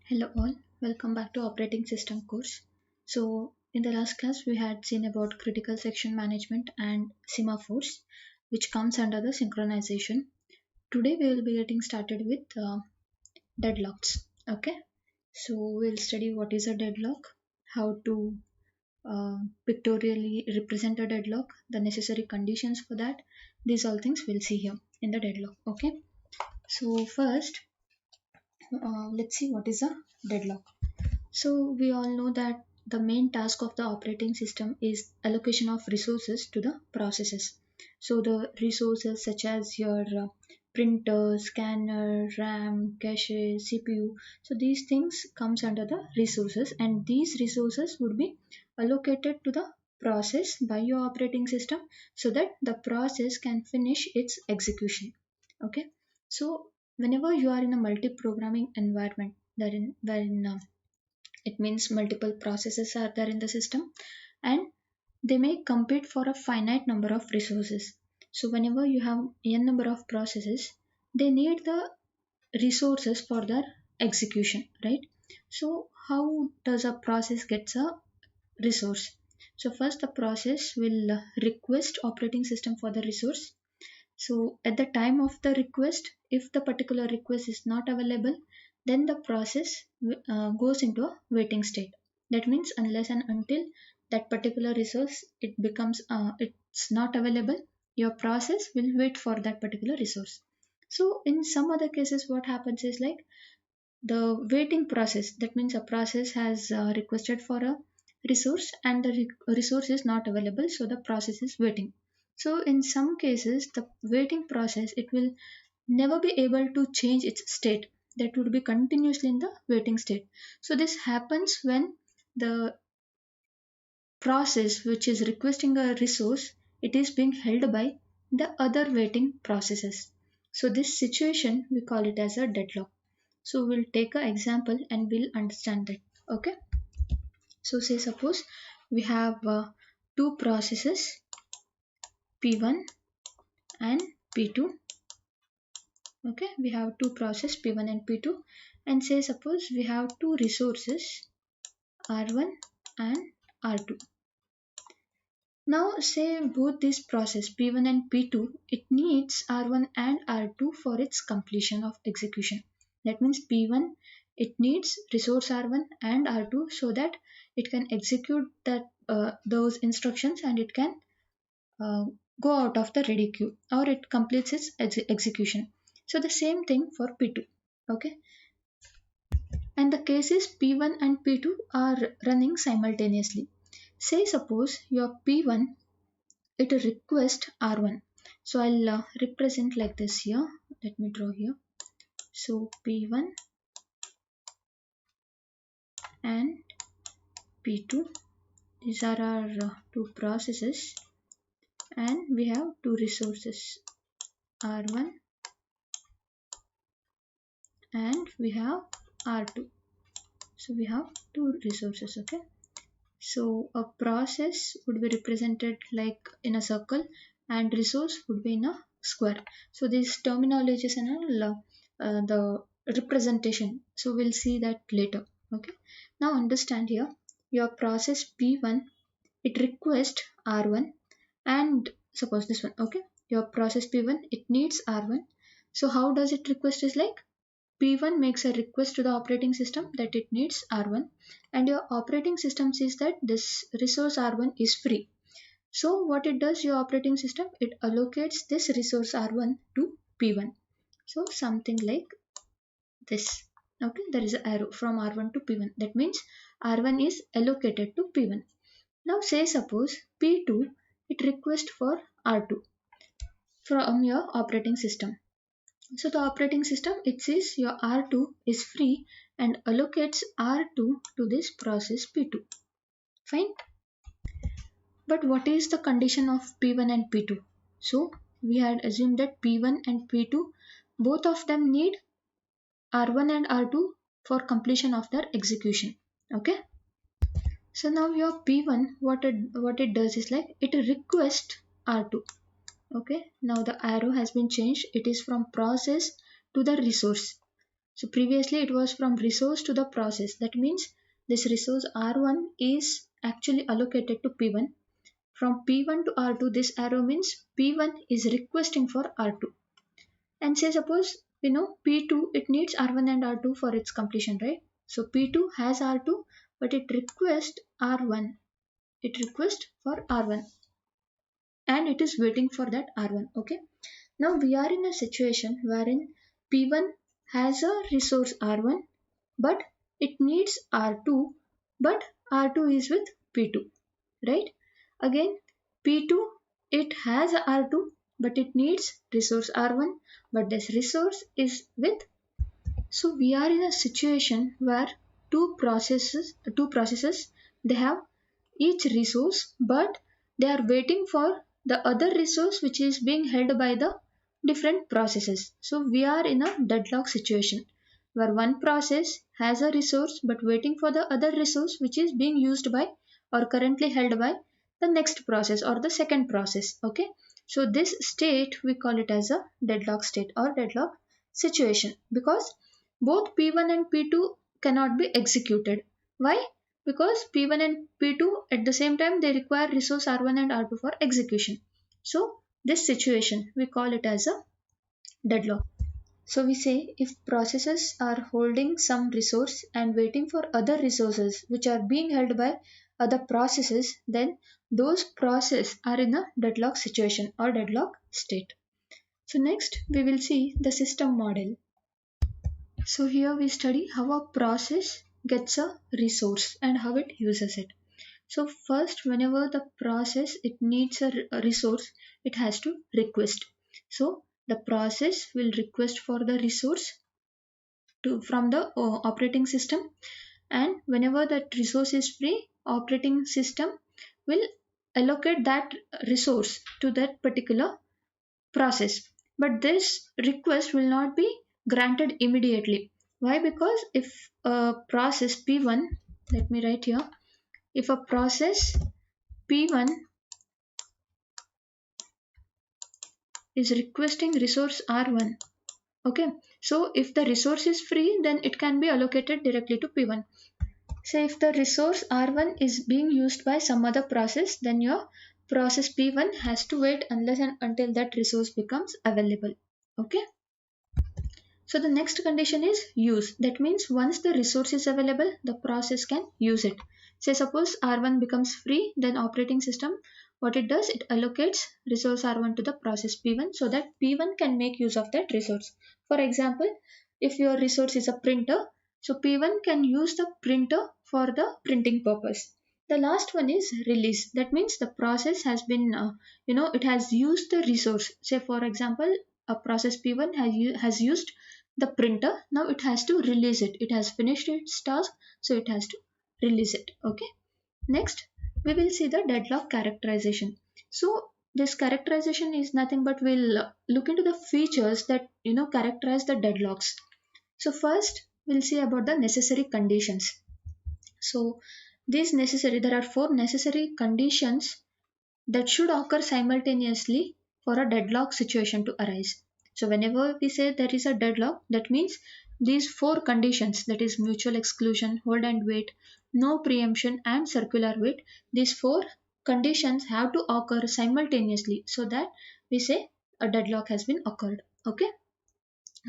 Hello all, welcome back to operating system course. So in the last class we had seen about critical section management and semaphores which comes under the synchronization. Today we will be getting started with deadlocks. Okay, so we'll study what is a deadlock, how to pictorially represent a deadlock, the necessary conditions for that. These all things we'll see here in the deadlock. Okay, so first let's see what is a deadlock. So we all know that the main task of the operating system is allocation of resources to the processes. So the resources such as your printer, scanner, RAM, cache, CPU. So these things comes under the resources, and these resources would be allocated to the process by your operating system so that the process can finish its execution. Okay. So whenever you are in a multi-programming environment, wherein it means multiple processes are there in the system and they may compete for a finite number of resources. So whenever you have n number of processes, they need the resources for their execution, right? So how does a process gets a resource? So first the process will request operating system for the resource. So at the time of the request, if the particular request is not available, then the process goes into a waiting state. That means unless and until that particular resource it's not available, your process will wait for that particular resource. So in some other cases, what happens is like the waiting process. That means a process has requested for a resource and the resource is not available, so the process is waiting. So in some cases the waiting process, it will never be able to change its state, that would be continuously in the waiting state. So this happens when the process which is requesting a resource, it is being held by the other waiting processes. So this situation we call it as a deadlock. So we'll take an example and we'll understand that. Okay. So say suppose we have two processes P1 and P2. Okay, we have two processes P1 and P2, and say suppose we have two resources R1 and R2. Now say both these process P1 and P2, it needs R1 and R2 for its completion of execution. That means P1, it needs resource R1 and R2 so that it can execute those instructions and it can uh, go out of the ready queue or it completes its execution. So the same thing for P2. Okay, and the cases P1 and P2 are running simultaneously. Say suppose your P1, it request R1. So I'll represent like this here. Let me draw here. So P1 and P2, these are our two processes and we have two resources R1 and we have R2. So we have two resources. Okay. So a process would be represented like in a circle and resource would be in a square. So these terminologies and all the representation. So we'll see that later. Okay. Now understand here your process P1, it requests R1 and suppose this one. Okay. Your process P1, it needs R1. So how does it request is like P1 makes a request to the operating system that it needs R1 and your operating system says that this resource R1 is free. So what it does, your operating system, it allocates this resource R1 to P1. So something like this. Okay, there is an arrow from R1 to P1. That means R1 is allocated to P1. Now say suppose P2, it requests for R2 from your operating system. So the operating system, it says your R2 is free and allocates R2 to this process P2. Fine. But what is the condition of P1 and P2? So we had assumed that P1 and P2, both of them need R1 and R2 for completion of their execution. Okay. So now your P1, what it does is like it requests R2. Okay. Now the arrow has been changed. It is from process to the resource. So previously it was from resource to the process. That means this resource R1 is actually allocated to P1. From P1 to R2, this arrow means P1 is requesting for R2. And say suppose P2, it needs R1 and R2 for its completion, right? So P2 has R2, but it requests R1. It requests for R1 and it is waiting for that R1. Okay. Now we are in a situation wherein P1 has a resource R1, but it needs R2, but R2 is with P2, right? Again, P2, it has R2, but it needs resource R1, but this resource is with. So we are in a situation where two processes, they have each resource, but they are waiting for the other resource which is being held by the different processes. So we are in a deadlock situation where one process has a resource but waiting for the other resource which is being used by or currently held by the next process or the second process. Okay, so this state we call it as a deadlock state or deadlock situation because both P1 and P2 cannot be executed. Why? Because P1 and P2 at the same time they require resource R1 and R2 for execution. So this situation we call it as a deadlock. So we say if processes are holding some resource and waiting for other resources which are being held by other processes, then those processes are in a deadlock situation or deadlock state. So next we will see the system model. So here we study how a process gets a resource and how it uses it. So first, whenever the process it needs a resource, it has to request. So the process will request for the resource from the operating system, and whenever that resource is free, operating system will allocate that resource to that particular process. But this request will not be granted immediately. Why? Because if a process P1, let me write here, if a process P1 is requesting resource R1, okay, so if the resource is free, then it can be allocated directly to P1. Say if the resource R1 is being used by some other process, then your process P1 has to wait unless and until that resource becomes available. Okay. So the next condition is use. That means once the resource is available, the process can use it. Say suppose R1 becomes free, then operating system, what it does, it allocates resource R1 to the process P1 so that P1 can make use of that resource. For example, if your resource is a printer, so P1 can use the printer for the printing purpose. The last one is release. That means the process has been, it has used the resource. Say for example, a process P1 has used the printer. Now it has to release it. It has finished its task, so it has to release it. Okay. Next, we will see the deadlock characterization. So this characterization is nothing but we'll look into the features that characterize the deadlocks. So first, we'll see about the necessary conditions. So there are four necessary conditions that should occur simultaneously for a deadlock situation to arise. So whenever we say there is a deadlock, that means these four conditions, that is mutual exclusion, hold and wait, no preemption and circular wait, these four conditions have to occur simultaneously so that we say a deadlock has been occurred. Okay.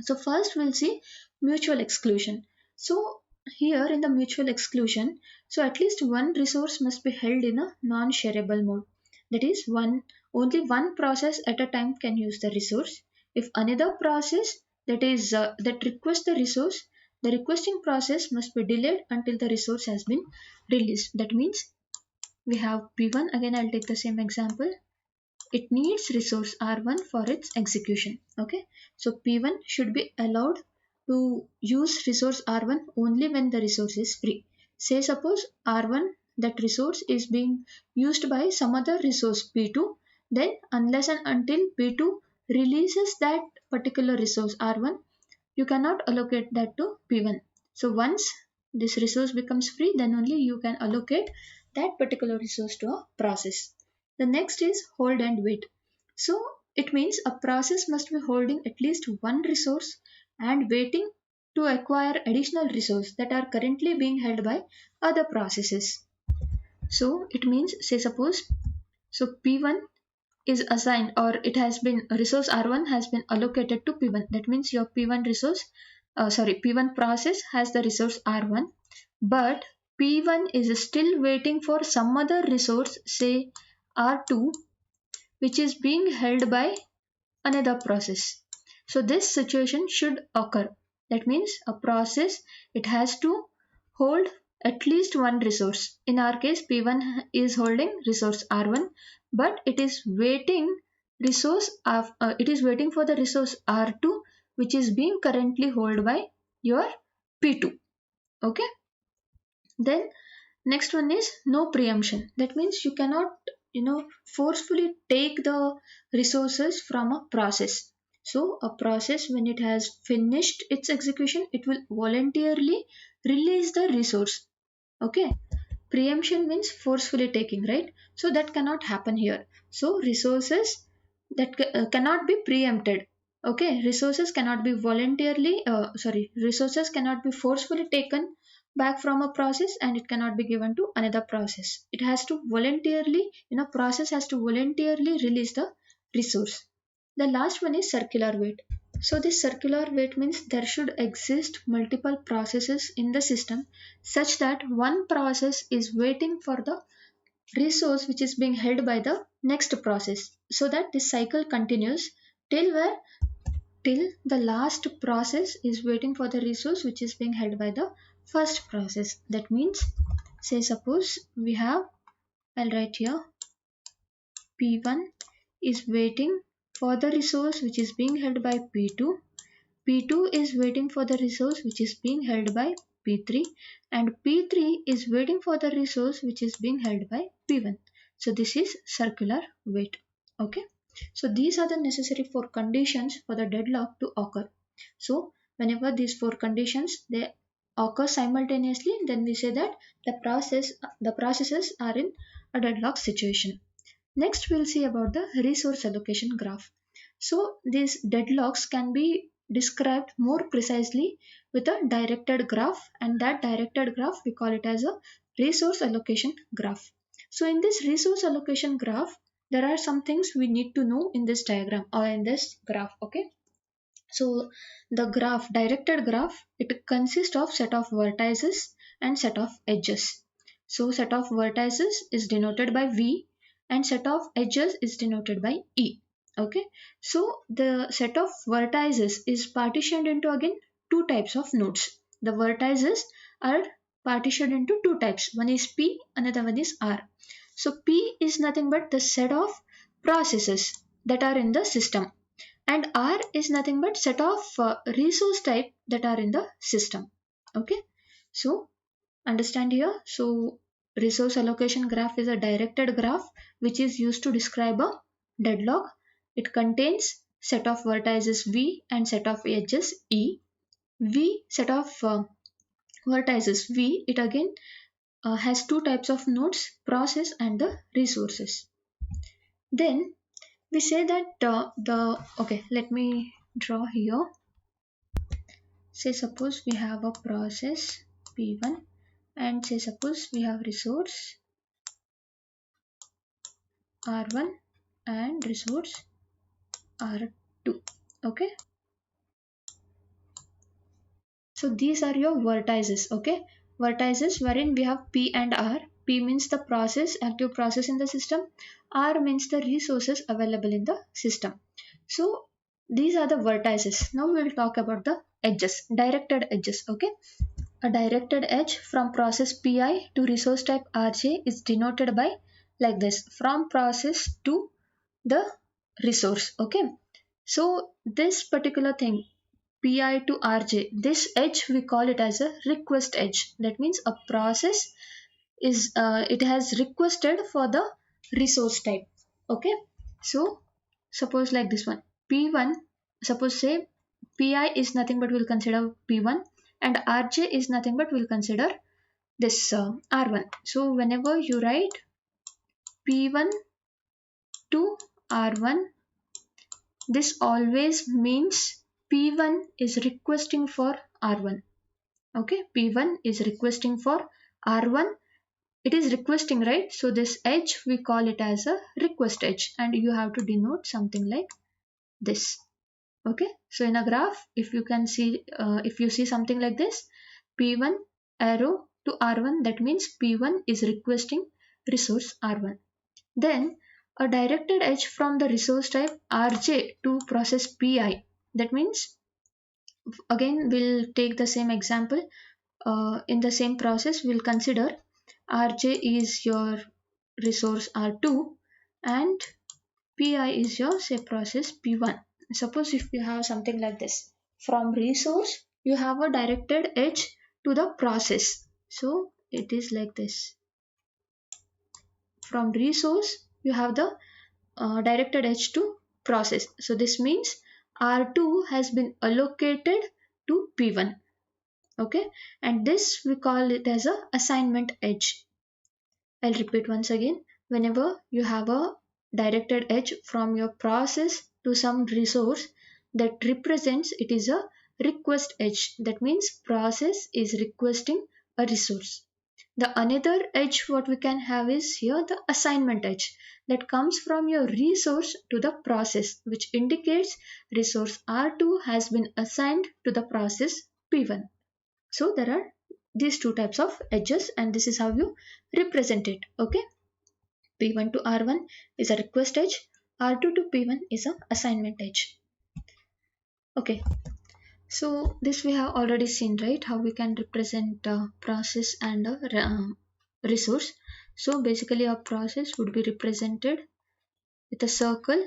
So first we'll see mutual exclusion. So here in the mutual exclusion, so at least one resource must be held in a non-shareable mode. That is only one process at a time can use the resource. If another process that requests the resource, the requesting process must be delayed until the resource has been released. That means we have P1, again I'll take the same example. It needs resource R1 for its execution. Okay, so P1 should be allowed to use resource R1 only when the resource is free. Say suppose R1, that resource is being used by some other resource P2, then unless and until P2 releases that particular resource R1, you cannot allocate that to P1. So once this resource becomes free, then only you can allocate that particular resource to a process. The next is hold and wait. So it means a process must be holding at least one resource and waiting to acquire additional resources that are currently being held by other processes. So it means, say suppose, so P1 is assigned, or it has been, resource R1 has been allocated to P1. That means your P1 resource, P1 process has the resource R1, but P1 is still waiting for some other resource, say R2, which is being held by another process. So this situation should occur. That means a process, it has to hold at least one resource. In our case, P1 is holding resource R1, but it is waiting it is waiting for the resource R2, which is being currently held by your P2. Okay. Then next one is no preemption. That means you cannot, forcefully take the resources from a process. So a process, when it has finished its execution, it will voluntarily release the resource. Okay. Preemption means forcefully taking, right? So that cannot happen here. So resources that cannot be preempted. Okay, resources cannot be resources cannot be forcefully taken back from a process, and it cannot be given to another process. It has to voluntarily, process has to voluntarily release the resource. The last one is circular wait. So this circular wait means there should exist multiple processes in the system such that one process is waiting for the resource which is being held by the next process, so that this cycle continues till the last process is waiting for the resource which is being held by the first process. That means, say suppose we have, I'll write here, P1 is waiting for the resource which is being held by P2. P2 is waiting for the resource which is being held by P3, and P3 is waiting for the resource which is being held by P1. So this is circular wait. Okay. So these are the necessary four conditions for the deadlock to occur. So whenever these four conditions they occur simultaneously, then we say that the processes are in a deadlock situation. Next we'll see about the resource allocation graph. So these deadlocks can be described more precisely with a directed graph, and that directed graph we call it as a resource allocation graph. So in this resource allocation graph, there are some things we need to know in this diagram or in this graph. Okay. So the directed graph, it consists of set of vertices and set of edges. So set of vertices is denoted by V and set of edges is denoted by E. Okay. So the set of vertices is partitioned into again two types of nodes. The vertices are partitioned into two types. One is P, another one is R. So P is nothing but the set of processes that are in the system, and R is nothing but set of resource type that are in the system. Okay. So understand here. So resource allocation graph is a directed graph which is used to describe a deadlock. It contains set of vertices V and set of edges E. V set of vertices V, it again has two types of nodes, process and the resources. Then we say that okay, let me draw here. Say suppose we have a process P1, and say suppose we have resource R1 and resource R2. Okay. So these are your vertices. Okay. Vertices wherein we have P and R. P means the process, active process in the system. R means the resources available in the system. So these are the vertices. Now we will talk about the edges, directed edges. Okay. A directed edge from process Pi to resource type Rj is denoted by like this, from process to the resource. Okay. So this particular thing, Pi to Rj, this edge we call it as a request edge. That means a process is it has requested for the resource type. Okay. So suppose like this one, P1, suppose say Pi is nothing but we'll consider P1, and Rj is nothing but we'll consider this R1. So whenever you write P1 to R1, this always means P1 is requesting for R1. Okay, P1 is requesting for R1. It is requesting, right? So this edge we call it as a request edge, and you have to denote something like this. Okay, so in a graph, if you can see, if you see something like this, P1 arrow to R1, that means P1 is requesting resource R1. Then a directed edge from the resource type Rj to process Pi. That means, again we'll take the same example. In the same process, we'll consider Rj is your resource R2 and Pi is your, say, process P1. Suppose if you have something like this, from resource you have a directed edge to the process. So it is like this. From resource you have the directed edge to process. So this means R2 has been allocated to P1. Okay, and this we call it as a assignment edge. I'll repeat once again. Whenever you have a directed edge from your process to some resource, that represents it is a request edge. That means process is requesting a resource. The another edge what we can have is here the assignment edge that comes from your resource to the process, which indicates resource R2 has been assigned to the process P1. So there are these two types of edges, and this is how you represent it. Okay, P1 to R1 is a request edge, R2 to P1 is a assignment edge. Okay, so this we have already seen, right, how we can represent a process and a resource. So basically a process would be represented with a circle.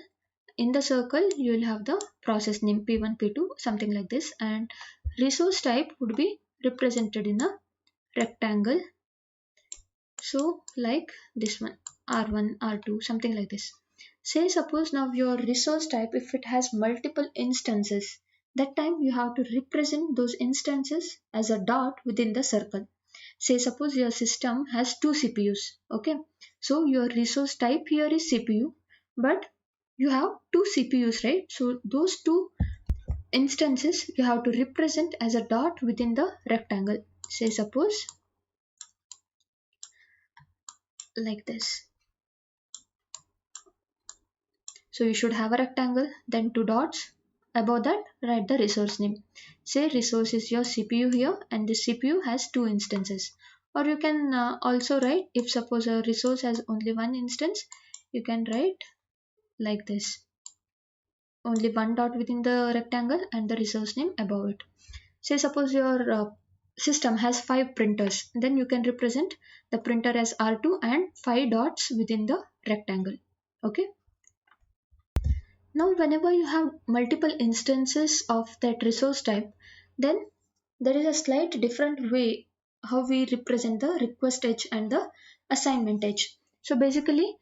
In the circle you will have the process name P1, P2, something like this, and resource type would be represented in a rectangle. So like this one, R1, R2, something like this. Say suppose now your resource type, if it has multiple instances, that time you have to represent those instances as a dot within the circle. Say suppose your system has two CPUs. Okay, so your resource type here is CPU, but you have two CPUs, right? So those two instances you have to represent as a dot within the rectangle. Say suppose like this. So you should have a rectangle, then two dots. Above that, write the resource name. Say resource is your CPU here, and this CPU has two instances. Or you can also write, if suppose a resource has only one instance, you can write like this. Only one dot within the rectangle and the resource name above it. Say suppose your system has 5 printers, then you can represent the printer as R2 and 5 dots within the rectangle. Okay. Now, whenever you have multiple instances of that resource type, then there is a slight different way how we represent the request edge and the assignment edge. So basically,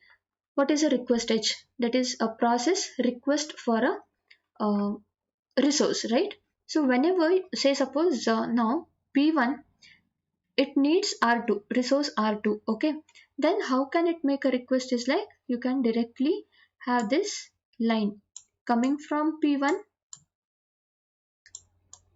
what is a request edge? That is a process request for a resource, right? So whenever, say suppose now P1, it needs R2, resource R2, okay? Then how can it make a request is like, you can directly have this line coming from P1,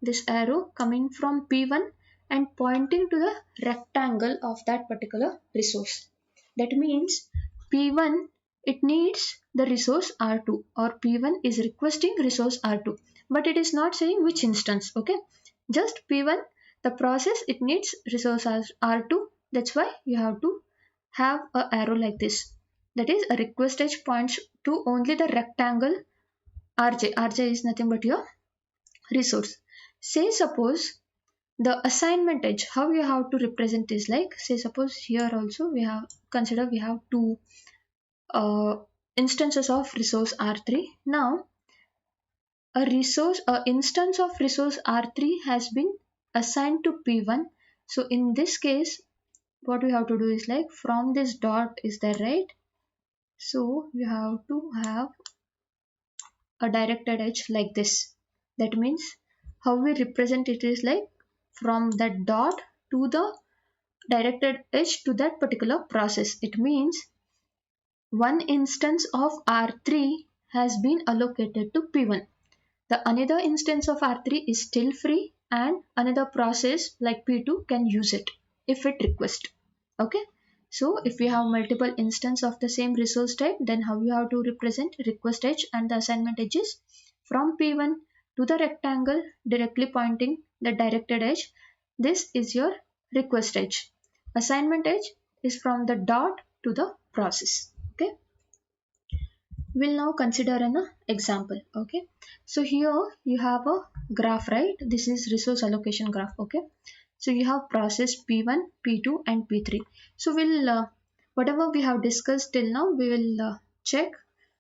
this arrow coming from P1 and pointing to the rectangle of that particular resource. That means P1, it needs the resource R2, or P1 is requesting resource R2, but it is not saying which instance, okay? Just P1, the process, it needs resource R2. That's why you have to have a arrow like this. That is, a request edge points to only the rectangle Rj. Rj is nothing but your resource. Say suppose the assignment edge, how you have to represent is like, say suppose here also we have, consider we have two instances of resource R3. Now a instance of resource R3 has been assigned to P1. So in this case, what we have to do is like, from this dot is there, right? So you have to have a directed edge like this. That means how we represent it is like, from that dot to the directed edge to that particular process. It means one instance of R3 has been allocated to P1. The another instance of R3 is still free, and another process like P2 can use it if it requests. Okay. So if we have multiple instances of the same resource type, then how you have to represent request edge and the assignment edges from P1 to the rectangle directly pointing the directed edge. This is your request edge. Assignment edge is from the dot to the process. Okay. We'll now consider an example. Okay. So here you have a graph, right? This is resource allocation graph. Okay. So you have process P1, P2 and P3. So we'll whatever we have discussed till now, we will check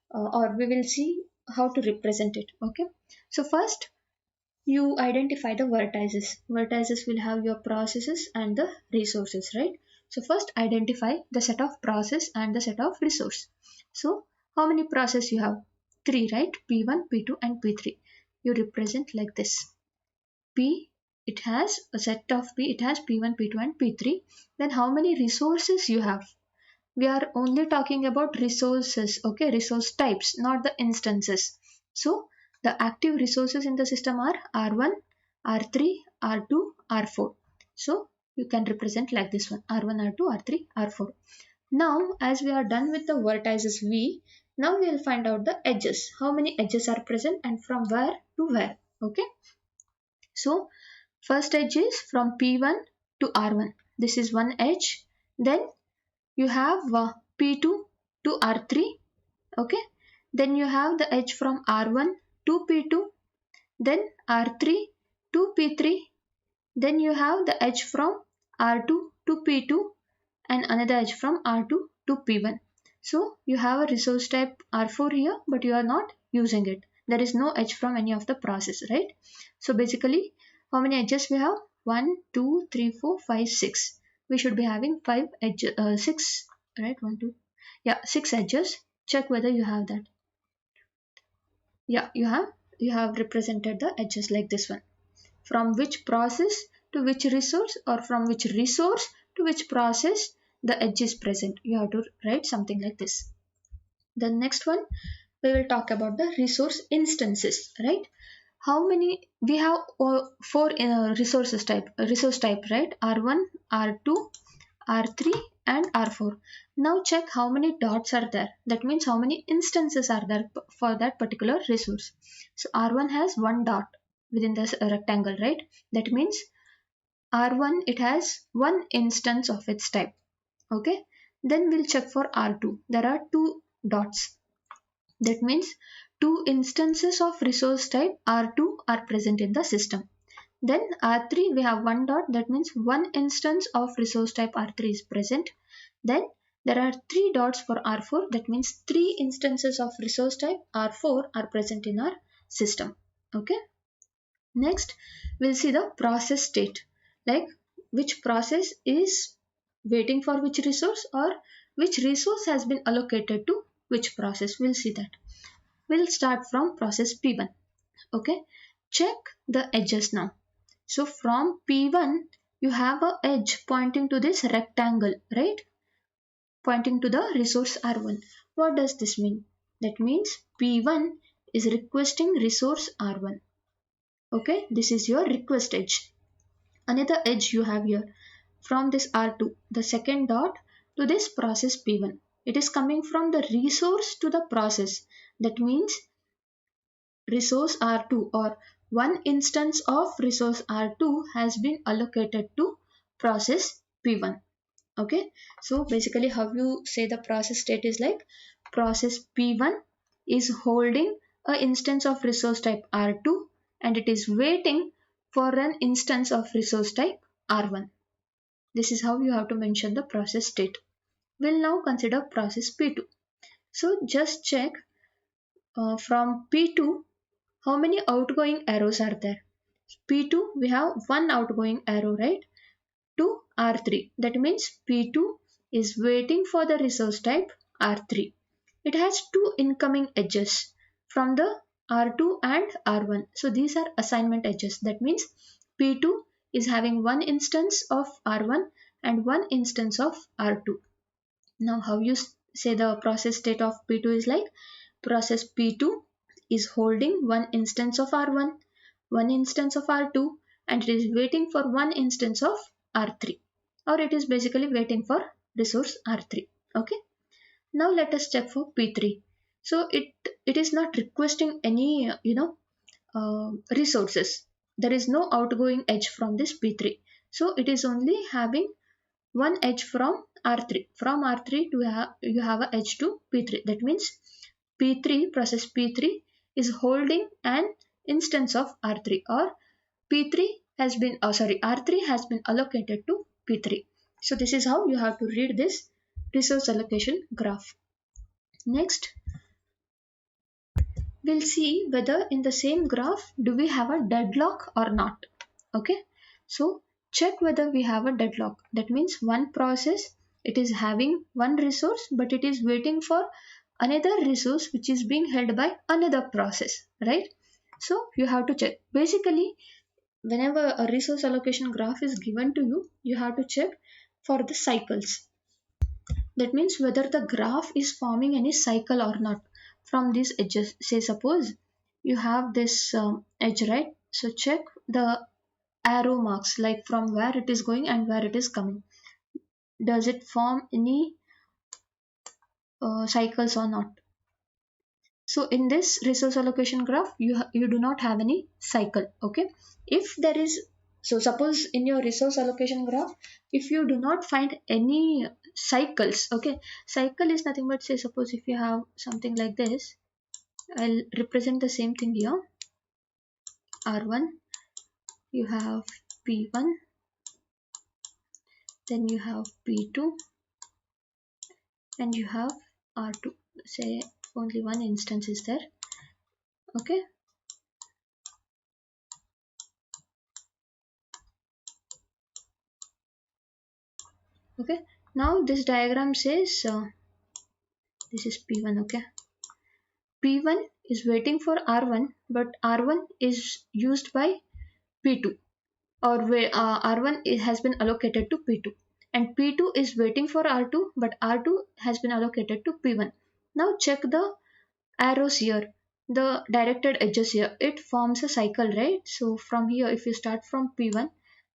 or we will see how to represent it. Okay. So first you identify the vertices. Vertices will have your processes and the resources, right? So first identify the set of process and the set of resource. So how many process you have? 3, right? P1, P2 and P3. You represent like this. P, it has a set of P, it has P1, P2 and P3. Then how many resources you have? We are only talking about resources, okay? Resource types, not the instances. So the active resources in the system are R1, R3, R2, R4. So you can represent like this one, R1, R2, R3, R4. Now as we are done with the vertices V, now we will find out the edges. How many edges are present and from where to where, okay? So first edge is from P1 to R1. This is one edge. Then you have P2 to R3, okay? Then you have the edge from R1 to P2, then R3 to P3, then you have the edge from R2 to P2 and another edge from R2 to P1. So you have a resource type R4 here, but you are not using it. There is no edge from any of the process, right? So basically, how many edges we have? 1, 2, 3, 4, 5, 6. We should be having 5 edges, 6, right? 1, 2, yeah, 6 edges. Check whether you have that. Yeah, you have represented the edges like this one. From which process to which resource, or from which resource to which process the edge is present. You have to write something like this. The next one, we will talk about the resource instances, right? How many we have? 4 resource type, right? R1, R2, R3 and R4. Now check how many dots are there. That means how many instances are there for that particular resource. So R1 has 1 dot within this rectangle, right? That means R1, it has 1 instance of its type. Okay. Then we'll check for R2. There are 2 dots. That means 2 instances of resource type R2 are present in the system. Then R3, we have 1 dot. That means 1 instance of resource type R3 is present. Then there are 3 dots for R4. That means 3 instances of resource type R4 are present in our system. Okay. Next, we'll see the process state. Like which process is waiting for which resource, or which resource has been allocated to which process. We'll see that. We'll start from process P1. Okay. Check the edges now. So from P1, you have an edge pointing to this rectangle, right? Pointing to the resource R1. What does this mean? That means P1 is requesting resource R1. Okay, this is your request edge. Another edge you have here from this R2, the second dot to this process P1. It is coming from the resource to the process. That means resource R2, or 1 instance of resource R2 has been allocated to process P1. Okay, so basically how you say the process state is like process P1 is holding an instance of resource type R2 and it is waiting for an instance of resource type R1. This is how you have to mention the process state. We'll now consider process P2. So just check from P2 how many outgoing arrows are there. P2 we have 1 outgoing arrow, right? To R3. That means P2 is waiting for the resource type R3. It has 2 incoming edges from the R2 and R1. So these are assignment edges. That means P2 is having 1 instance of R1 and 1 instance of R2. Now how you say the process state of P2 is like process P2 is holding 1 instance of R1, 1 instance of R2 and it is waiting for one instance of R3, or it is basically waiting for resource R3. Okay. Now let us check for P3. So it is not requesting any resources. There is no outgoing edge from this P3. So it is only having one edge from R3. From R3 to you have a edge to P3. That means P3, process P3 is holding an instance of R3, or P3 has been, R3 has been allocated to P3. So this is how you have to read this resource allocation graph. Next, we'll see whether in the same graph do we have a deadlock or not. Okay, so check whether we have a deadlock. That means one process, it is having one resource, but it is waiting for another resource which is being held by another process, right? So you have to check. Basically, whenever a resource allocation graph is given to you, you have to check for the cycles. That means whether the graph is forming any cycle or not from these edges. Say suppose you have this edge, right? So check the arrow marks, like from where it is going and where it is coming. Does it form any cycles or not? So in this resource allocation graph, you do not have any cycle. Okay. If there is, so suppose in your resource allocation graph, if you do not find any cycles, okay, cycle is nothing but, say suppose if you have something like this, I'll represent the same thing here. R1, you have P1, then you have P2, and you have R2. Say only one instance is there. Okay. Okay. Now this diagram says this is P1. Okay. P1 is waiting for R1, but R1 is used by P2, or R1 has been allocated to P2, and P2 is waiting for R2, but R2 has been allocated to P1. Now check the arrows here, the directed edges here. It forms a cycle, right? So from here, if you start from P1,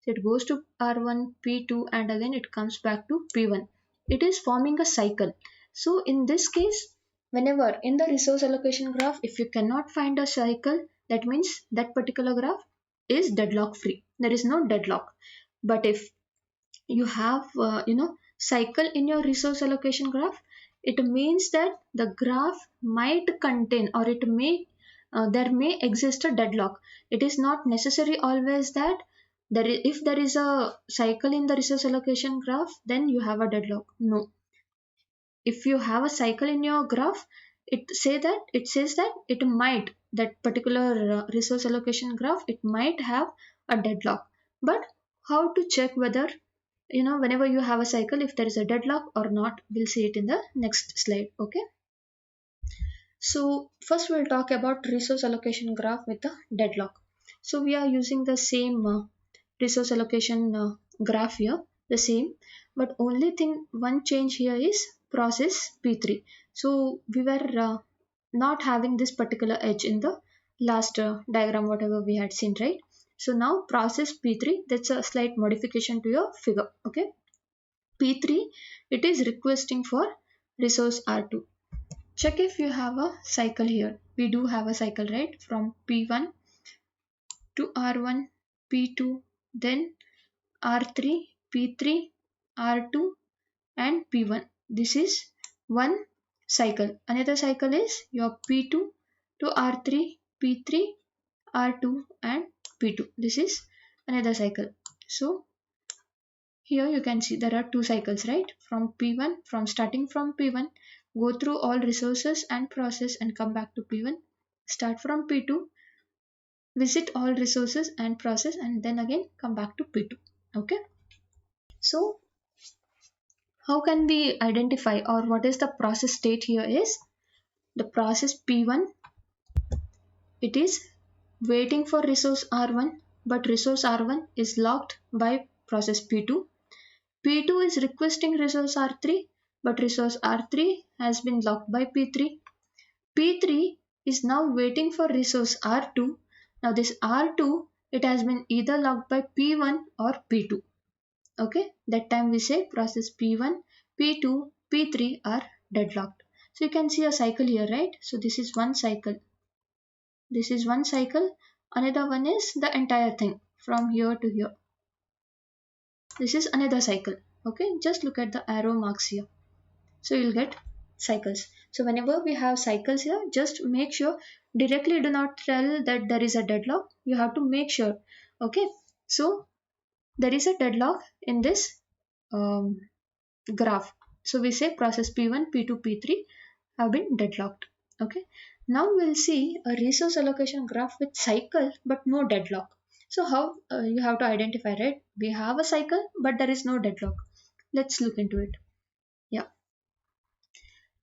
it goes to R1, P2, and again it comes back to P1. It is forming a cycle. So in this case, whenever in the resource allocation graph, if you cannot find a cycle, that means that particular graph is deadlock free. There is no deadlock. But if you have cycle in your resource allocation graph, it means that the graph might contain, or it may there may exist a deadlock. It is not necessary always that if there is a cycle in the resource allocation graph, then you have a deadlock. No, if you have a cycle in your graph, it says that it might, that particular resource allocation graph, it might have a deadlock. But how to check whether, whenever you have a cycle, if there is a deadlock or not, we'll see it in the next slide. Okay, so first we'll talk about resource allocation graph with the deadlock. So we are using the same resource allocation graph here, the same, but only thing, one change here is process P3. So we were not having this particular edge in the last diagram, whatever we had seen, right? So now process P3, that's a slight modification to your figure. Okay, P3, it is requesting for resource R2. Check if you have a cycle here. We do have a cycle, right? From P1 to R1, P2, then R3, P3, R2, and P1. This is one cycle. Another cycle is your P2 to R3, P3, R2, and P2. This is another cycle. So here you can see there are two cycles, right? From P1, starting from P1, go through all resources and process and come back to P1. Start from P2, visit all resources and process, and then again come back to P2. Okay. So how can we identify, or what is the process state here is the process P1, it is waiting for resource R1, but resource R1 is locked by process P2. P2 is requesting resource R3, but resource R3 has been locked by P3. P3 is now waiting for resource R2. Now this R2 it has been either locked by P1 or P2. Okay, that time we say process P1, P2, P3 are deadlocked. So you can see a cycle here, right? So this is one cycle. This is one cycle. Another one is the entire thing from here to here. This is another cycle. Okay, just look at the arrow marks here. So you'll get cycles. So whenever we have cycles here, just make sure directly do not tell that there is a deadlock. You have to make sure. Okay, so there is a deadlock in this um, graph. So we say process P1, P2, P3 have been deadlocked. Okay. Now we'll see a resource allocation graph with cycle but no deadlock. So how you have to identify, right? We have a cycle but there is no deadlock. Let's look into it. Yeah.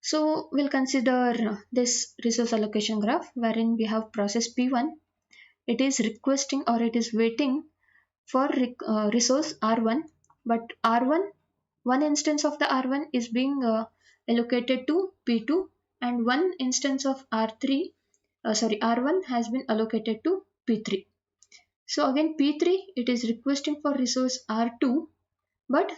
So we'll consider this resource allocation graph wherein we have process P1. It is requesting or it is waiting for resource R1, but R1, one instance of the R1 is being allocated to P2 and one instance of R1 has been allocated to P3. So again P3 it is requesting for resource R2, but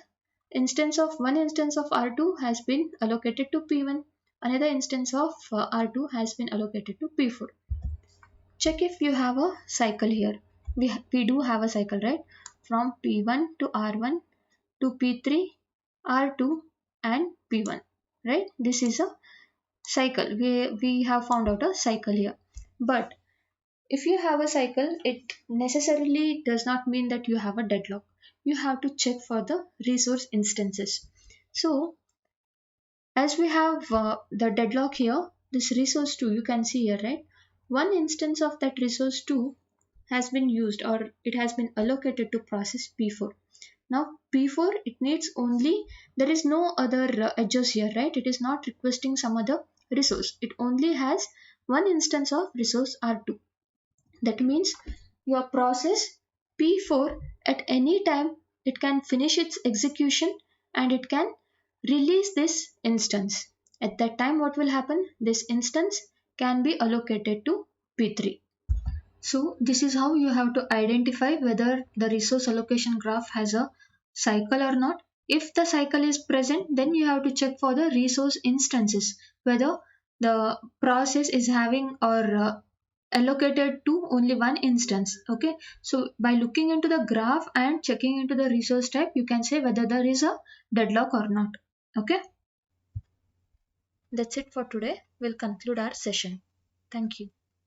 one instance of R2 has been allocated to P1, another instance of R2 has been allocated to P4. Check if you have a cycle here. We do have a cycle, right? From P1 to R1 to P3, R2 and P1, right? This is a cycle. We have found out a cycle here. But if you have a cycle, it necessarily does not mean that you have a deadlock. You have to check for the resource instances. So as we have the deadlock here, this resource 2, you can see here, right? One instance of that resource 2 has been used or it has been allocated to process P4. Now P4 it needs only, there is no other edges here, right? It is not requesting some other resource. It only has one instance of resource R2. That means your process P4 at any time it can finish its execution and it can release this instance. At that time what will happen? This instance can be allocated to P3. So this is how you have to identify whether the resource allocation graph has a cycle or not. If the cycle is present, then you have to check for the resource instances, whether the process is having or allocated to only one instance. Okay, so by looking into the graph and checking into the resource type, you can say whether there is a deadlock or not. Okay, that's it for today. We'll conclude our session. Thank you.